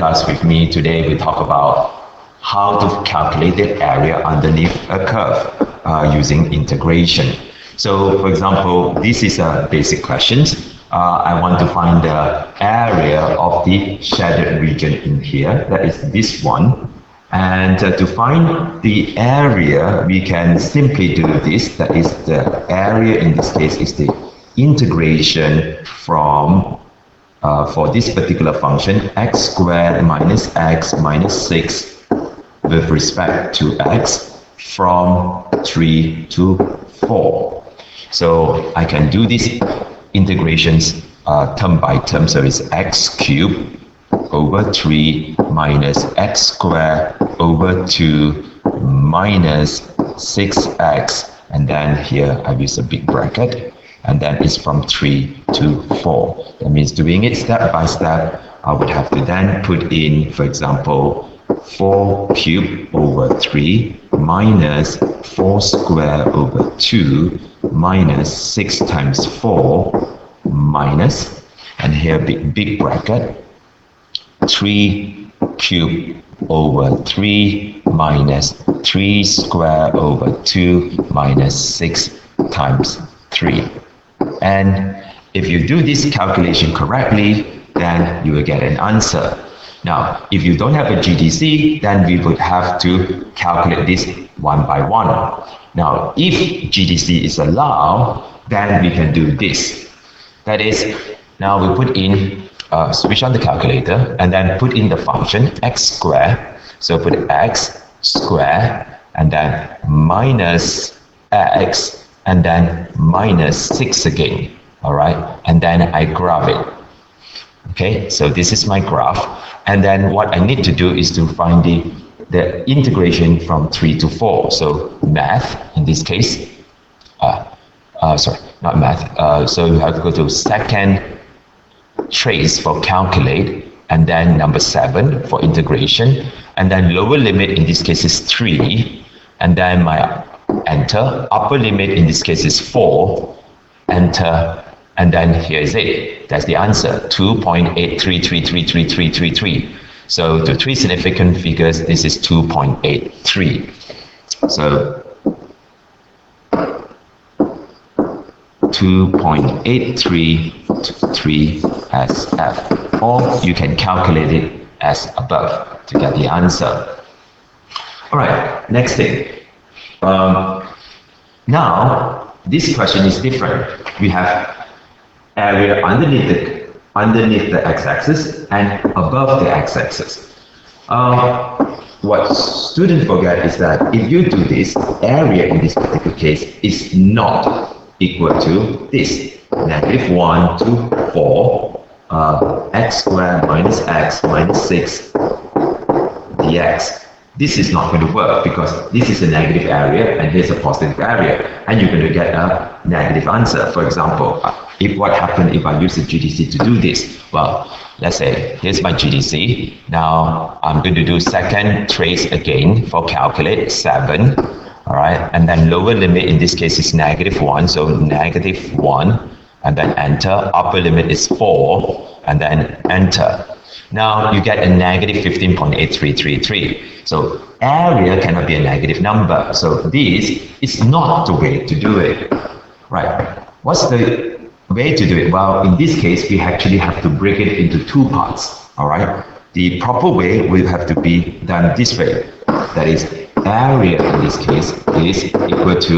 class with me. Today we talk about how to calculate the area underneath a curve using integration. So for example, this is a basic question. I want to find the area of the shaded region in here, that is this one. And to find the area, we can simply do this, that is the area in this case is the integration from for this particular function, x squared minus x minus 6 with respect to x from 3 to 4. So I can do these integrations term by term. So it's x cubed over 3 minus x squared over 2 minus 6x. And then here I use a big bracket. And then it's from 3 to 4. That means doing it step by step, I would have to then put in, for example, 4 cubed over 3 minus 4 squared over 2 minus 6 times 4 minus, and here big bracket, 3 cubed over 3 minus 3 squared over 2 minus 6 times 3. And if you do this calculation correctly, then you will get an answer. Now, if you don't have a GDC, then we would have to calculate this one by one. Now, if GDC is allowed, then we can do this. That is, now we put in, switch on the calculator, and then put in the function x squared. So put x squared, and then minus x, and then minus 6 again, all right? And then I graph it. Okay, so this is my graph. And then what I need to do is to find the integration from 3 to 4. So math, in this case, sorry, not math. So you have to go to second trace for calculate, and then number 7 for integration. And then lower limit, in this case, is 3. And then my enter, upper limit in this case is 4, enter, and then here is it. That's the answer, 2.83333333. So to 3 significant figures, this is 2.83. So 2.833 SF, or you can calculate it as above to get the answer. All right, next thing. Now, this question is different. We have area underneath the x-axis and above the x-axis. What students forget is that if you do this, area in this particular case is not equal to this, -1 to 4, x squared minus x minus 6 dx. This is not going to work because this is a negative area and here's a positive area, and you're going to get a negative answer. For example, what happens if I use the GDC to do this? Well, let's say here's my GDC. Now I'm going to do second trace again for calculate 7. All right, and then lower limit in this case is -1, so -1, and then enter. Upper limit is 4, and then enter. Now you get a -15.8333. So area cannot be a negative number. So this is not the way to do it. Right. What's the way to do it? Well, in this case, we actually have to break it into 2 parts. All right. The proper way will have to be done this way. That is, area in this case is equal to.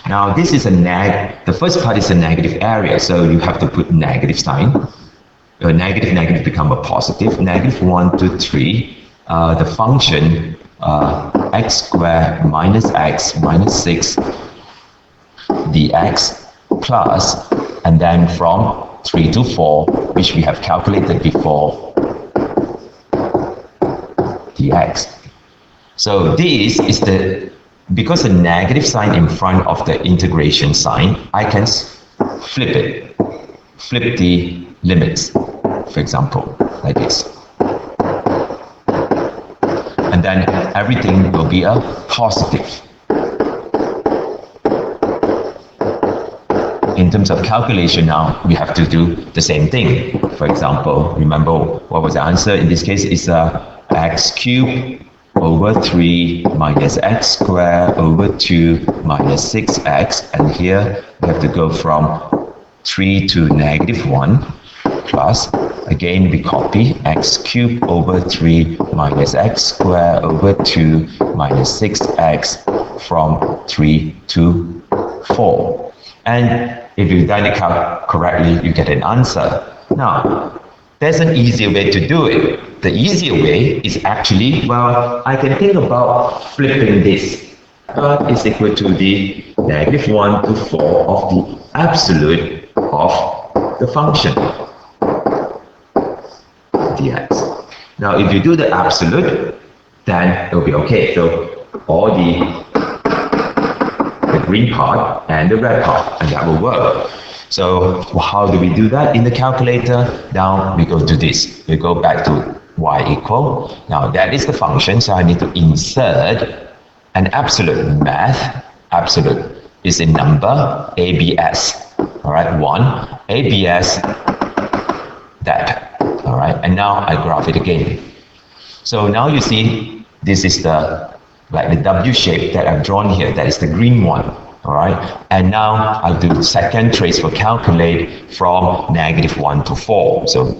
Now this is the first part is a negative area, so you have to put negative sign. Negative become a positive, -1 to 3. The function x squared minus x minus 6 dx plus, and then from 3 to 4, which we have calculated before, dx. So this is because the negative sign in front of the integration sign, I can flip the limits, for example, like this. And then everything will be a positive. in terms of calculation now, we have to do the same thing. For example, remember what was the answer? In this case, it's x cubed over 3 minus x squared over 2 minus 6x. And here we have to go from 3 to negative 1 plus, again we copy x cubed over 3 minus x squared over 2 minus 6x from 3 to 4. And if you've done it correctly, you get an answer. Now, there's an easier way to do it. The easier way is actually, well, I can think about flipping this. Is equal to the negative 1 to 4 of the absolute of the function dx. Now, if you do the absolute, then it'll be okay. So all the green part and the red part, and that will work. So how do we do that in the calculator? Now we go to this. We go back to y equal. Now that is the function, so I need to insert an absolute. Math absolute is a number, ABS. All right, 1, ABS, that. All right, and now I graph it again. So now you see this is the W shape that I've drawn here. That is the green one. All right, and now I'll do second trace for calculate from negative 1 to 4. So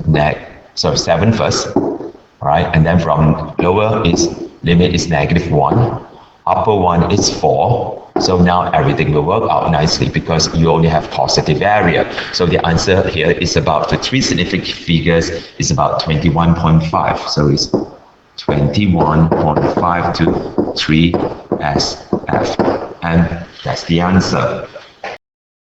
7 first. All right, and then from lower is limit is negative 1, upper one is 4. So now everything will work out nicely because you only have positive area. So the answer here is about the three significant figures is about 21.5. So it's 21.5 to 3SF. And that's the answer.